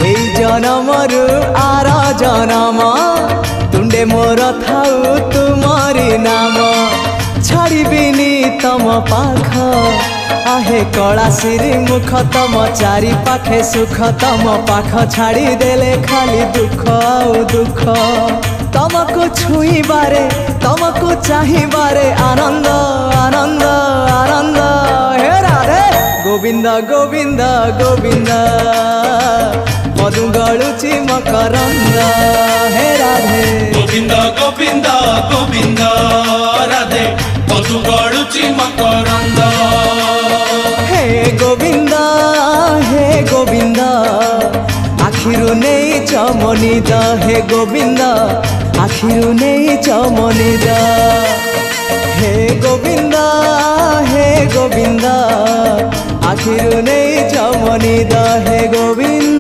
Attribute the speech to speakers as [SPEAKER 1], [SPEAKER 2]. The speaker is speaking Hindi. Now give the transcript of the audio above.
[SPEAKER 1] এই জনমরু আর জনম তুণ্ডে মোর থাউ তুমরি নাম ছাড়িবিনি তম পাখ आहे कलासिरी मुख तम चारि पाखे सुख तम पाख छाड़ी देले खाली दुख आउ दुख तमको छुईबारे तमको चाहिबारे आनंद आनंद आनंद हे राधे गोविंद गोविंद गोविंद मधु गलुची मकरंद हे राधे
[SPEAKER 2] गोविंद गोविंद गोविंद राधे मधु गलुची मकरंद
[SPEAKER 1] हे गोविंद आखिरु नहीं चमनिद हे गोविंद आखिरु नहीं चमनिद हे गोविंद आखिरु नहीं चमनिद हे गोविंद।